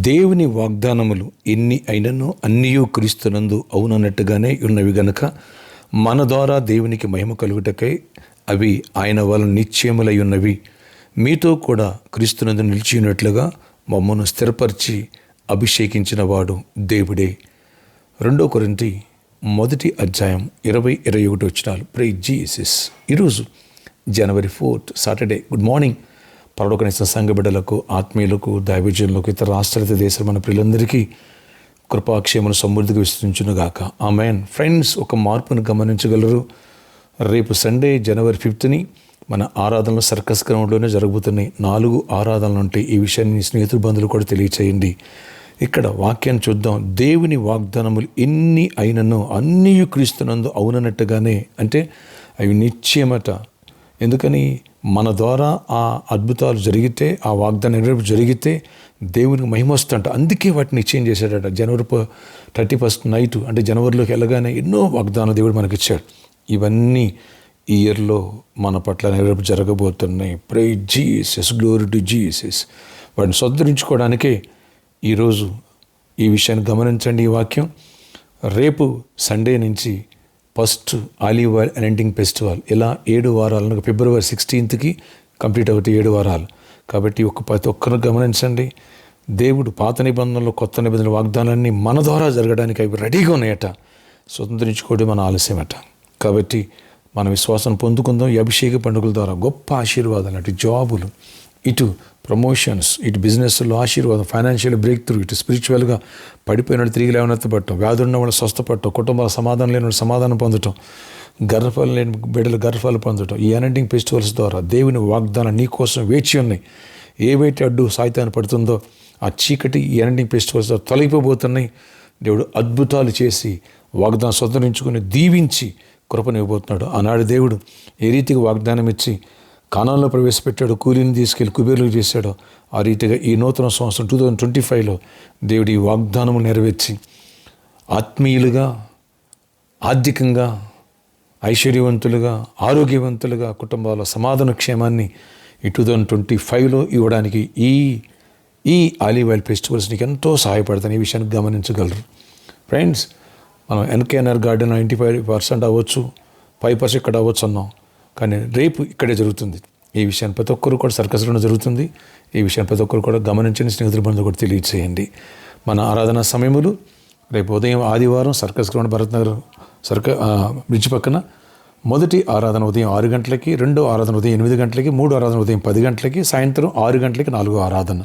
దేవుని వాగ్దానములు ఎన్ని అయినను అన్నియు క్రీస్తునందు అవునన్నట్టుగానే ఉన్నవి గనుక మన ద్వారా దేవునికి మహిమ కలుగుటకై అవి ఆయన వలన నిశ్చయములై ఉన్నవి. మీతో కూడా క్రీస్తునందు నిలిచినట్లుగా మమ్మను స్థిరపరిచి అభిషేకించిన వాడు దేవుడే. 2 కొరింథీ 1:20-21 ప్రైజ్ జీసస్. ఈరోజు జనవరి 4 సాటర్డే. గుడ్ మార్నింగ్ పరలోకనిస్తున్న సంఘ బిడ్డలకు, ఆత్మీయులకు, దైవజనులకు, ఇతర రాష్ట్రాల దేశాల మన పిల్లలందరికీ కృపాక్షేమను సమృద్ధిగా విస్తరించునుగాక. ఆమేన్. ఫ్రెండ్స్, ఒక మార్పును గమనించగలరు. రేపు సండే జనవరి 5ని మన ఆరాధనలు సర్కస్ గ్రౌండ్లోనే జరగబోతున్నాయి. 4 ఆరాధనలు ఉంటాయి. ఈ విషయాన్ని స్నేహితుల బంధువులు కూడా తెలియచేయండి. ఇక్కడ వాక్యాన్ని చూద్దాం. దేవుని వాగ్దానములు ఎన్ని అయినను అన్నీ క్రీస్తునందు అవునన్నట్టుగానే, అంటే అవి నిశ్చయమట. ఎందుకని? మన ద్వారా ఆ అద్భుతాలు జరిగితే, ఆ వాగ్దానం నెరవేర్పు జరిగితే దేవునికి మహిమ వస్తుంట. అందుకే వాటిని నిశ్చయం చేశాడట. జనవరి 31 నైట్, అంటే జనవరిలోకి వెళ్ళగానే ఎన్నో వాగ్దానాలు దేవుడు మనకిచ్చాడు. ఇవన్నీ ఈ ఇయర్లో మన పట్ల నెరవేర్పు జరగబోతున్నాయి. Praise Jesus, glory to Jesus. వాటిని స్వతంత్రించుకోవడానికే ఈరోజు ఈ విషయాన్ని గమనించండి. ఈ వాక్యం రేపు సండే నుంచి first olive oil anointing festival, ఇలా 7 వారాలను ఫిబ్రవరి 16కి కంప్లీట్ అవుతాయి. 7 వారాలు కాబట్టి ప్రతి ఒక్కరు గమనించండి. దేవుడు పాత నిబంధనలు, కొత్త నిబంధనల వాగ్దానాన్ని మన ద్వారా జరగడానికి అవి రెడీగా ఉన్నాయట. స్వతంత్రించుకోవడం మన ఆలస్యమట. కాబట్టి మన విశ్వాసం పొందుకుందాం. ఈ అభిషేక పండుగల ద్వారా గొప్ప ఆశీర్వాదాలు, అటు జాబులు, ఇటు ప్రమోషన్స్, ఇటు బిజినెస్లో ఆశీర్వాదం, ఫైనాన్షియల్ బ్రేక్ త్రూ, ఇటు స్పిరిచువల్గా పడిపోయినట్టు తిరిగి లేవనెత్తపడటం, వ్యాధులు ఉన్న వాళ్ళు స్వస్థపడటం, కుటుంబాల సమాధానం లేని సమాధానం పొందటం, గర్భఫలం లేని బిడ్డలు గర్భఫలం పొందటం. ఈ అనాయింటింగ్ ఫెస్టివల్స్ ద్వారా దేవుని వాగ్దానం నీ కోసం వేచి ఉన్నాయి. ఏవైతే అడ్డు సాయితాన్ని పడుతుందో ఆ చీకటి ఈ అనాయింటింగ్ ఫెస్టివల్స్ ద్వారా తొలగిపోబోతున్నాయి. దేవుడు అద్భుతాలు చేసి వాగ్దానం స్వతంత్రించుకుని దీవించి కృపనివ్వబోతున్నాడు. ఆనాడు దేవుడు ఏ రీతిగా వాగ్దానం ఇచ్చి కానాన్లో ప్రవేశపెట్టాడు, కూలీని తీసుకెళ్ళి కుబేరులకు చేశాడో, ఆ రీతిగా ఈ నూతన సంవత్సరం 2025లో దేవుడు ఈ వాగ్దానము నెరవేర్చి ఆత్మీయులుగా, ఆర్థికంగా, ఐశ్వర్యవంతులుగా, ఆరోగ్యవంతులుగా, కుటుంబాల సమాధాన క్షేమాన్ని ఈ 2025లో ఇవ్వడానికి ఈ ఆలివ్ ఆయిల్ ఫెస్టివల్స్ నీకు ఎంతో సహాయపడతాయి. ఈ విషయాన్ని గమనించగలరు. ఫ్రెండ్స్, మనం ఎన్కేఎన్ఆర్ గార్డెన్ 95% అవ్వచ్చు, 5% ఇక్కడ అవ్వచ్చు అన్నాం. కానీ రేపు ఇక్కడే జరుగుతుంది. ఈ విషయాన్ని ప్రతి ఒక్కరు కూడా సర్కస్లోనే జరుగుతుంది. ఈ విషయాన్ని ప్రతి ఒక్కరు కూడా గమనించండి. స్నేహితుల బంధువులు కూడా తెలియచేయండి. మన ఆరాధన సమయములు రేపు ఉదయం ఆదివారం circus ground, Bharat Nagar bridge పక్కన మొదటి ఆరాధన ఉదయం 6 గంటలకి, రెండో ఆరాధన ఉదయం 8 గంటలకి, 3 ఆరాధన ఉదయం 10 గంటలకి, సాయంత్రం 6 గంటలకి 4 ఆరాధన.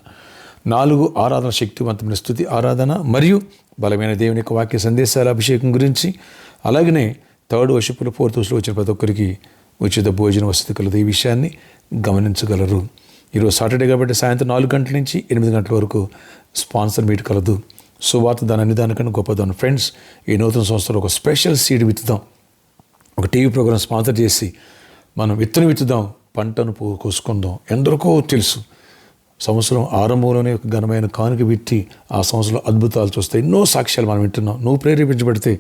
4 ఆరాధన శక్తివంతమైన స్తుతి ఆరాధన మరియు బలమైన దేవుని యొక్క వాక్య సందేశాల అభిషేకం గురించి, అలాగనే 3rd వర్షిప్లో 4th వర్షిప్లో వచ్చిన ప్రతి ఒక్కరికి ఉచిత భోజన వసతి కలదు. ఈ విషయాన్ని గమనించగలరు. ఈరోజు సాటర్డే కాబట్టి సాయంత్రం 4 గంటల నుంచి 8 గంటల వరకు స్పాన్సర్ మీట్ కలదు. సువార్త దాని అన్నిదానికన్నా గొప్పదాన్ని. ఫ్రెండ్స్, ఈ నూతన సంవత్సరంలో ఒక స్పెషల్ సీడ్ విత్తుదాం. ఒక టీవీ ప్రోగ్రాం స్పాన్సర్ చేసి మనం విత్తనం విత్తుదాం, పంటను కోసుకుందాం. ఎందరికో తెలుసు సంవత్సరం ఆరంభంలోనే ఒక ఘనమైన కానుక విత్తి ఆ సంవత్సరంలో అద్భుతాలు చూస్తాయి. ఎన్నో సాక్ష్యాలు మనం వింటున్నాం. నువ్వు ప్రేరేపించబడితే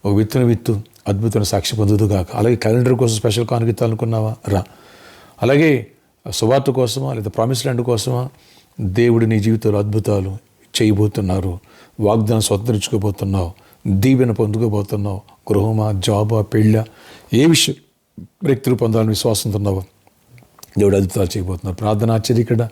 ఒక విత్తనం విత్తు, అద్భుతమైన సాక్షి పొందుదుగాక. అలాగే క్యాలెండర్ కోసం స్పెషల్ కానుక ఇవ్వాలనుకున్నావా రా. అలాగే సువార్త కోసమా లేదా ప్రామిస్ ల్యాండ్ కోసమా దేవుడు నీ జీవితంలో అద్భుతాలు చేయబోతున్నారు. వాగ్దానం స్వతంత్రించుకోబోతున్నావు, దీవెన పొందుకోబోతున్నావు. గృహమా, జాబా, పెళ్ళ, ఏ విషయం వ్యక్తులు పొందాలని విశ్వాసంతో ఉన్నావు, దేవుడు అద్భుతాలు చేయబోతున్నారు. ప్రార్థన ఆశ్చర్య ఇక్కడ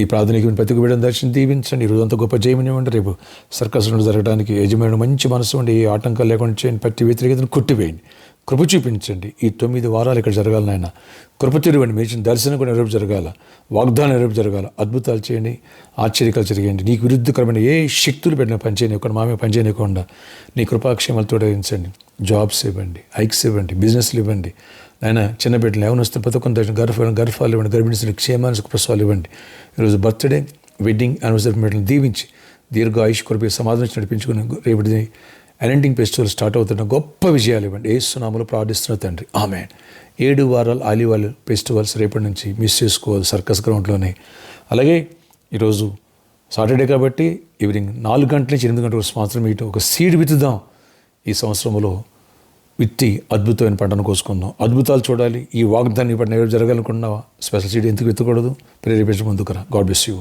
ఈ ప్రార్థనకి ప్రతి ఒక్క బిడ్డను దర్శనం దీవించండి. ఈరోజు అంతా గొప్ప జయమనివ్వండి. రేపు సర్కస్ నుండి జరగడానికి యజమానుడు మంచి మనసు ఉండి ఏ ఆటంకాలు లేకుండా చేయండి. ప్రతి వ్యతిరేకతను కొట్టివేయండి. కృప చూపించండి. ఈ 9 వారాలు ఇక్కడ జరగాలి నాయన. కృప తిరివండి. మీరు దర్శనం కూడా నెరవేర్పు జరగాల, వాగ్దానం నెరవేర్పు జరగాల. అద్భుతాలు చేయండి, ఆశ్చర్యకాలు జరిగేయండి. నీకు విరుద్ధకరమైన ఏ శక్తులు పెట్టినా పనిచేయనివ్వకుండా, మామే పనిచేయనివ్వకుండా నీ కృపాక్షేమాలు తోడగించండి. జాబ్స్ ఇవ్వండి, హైక్స్ ఇవ్వండి, బిజినెస్లు ఇవ్వండి. ఆయన చిన్న బిడ్డలు ఏమైనా వస్తే ప్రతి ఒక్కరిని గర్భాలు ఇవ్వండి, గర్భిణీలు క్షేమానికి ప్రసవాలు ఇవ్వండి. ఈరోజు బర్త్డే, వెడ్డింగ్, యానివర్సరీ బిడ్డలను దీవించి దీర్ఘ ఆయుష్ కొరపై సమాధానం నడిపించుకుని రేపటి అనాయింటింగ్ ఫెస్టివల్ స్టార్ట్ అవుతున్న గొప్ప విజయాలు ఇవ్వండి. యేసు నామములో ప్రార్థిస్తున్న తండ్రి, ఆమేన్. 7 వారాలు ఆలివ్ ఆయిల్ ఫెస్టివల్స్ రేపటి నుంచి మిస్ చేసుకోవాలి సర్కస్ గ్రౌండ్లోనే. అలాగే ఈరోజు సాటర్డే కాబట్టి ఈవినింగ్ 4 గంటల నుంచి 8 గంటల స్పాన్సర్ మీట్ ఒక సీడ్ విత్తుదాం. ఈ సంవత్సరంలో విత్తి అద్భుతమైన పంటను కోసుకుందాం. అద్భుతాలు చూడాలి. ఈ వాగ్దాన్ని ఇప్పుడు నెరవేర్పు జరగాలనుకున్నావా? స్పెషల్ సీడ్ ఎందుకు విత్తకూడదు? ప్రేరేపించే ముందుకురా. God bless you.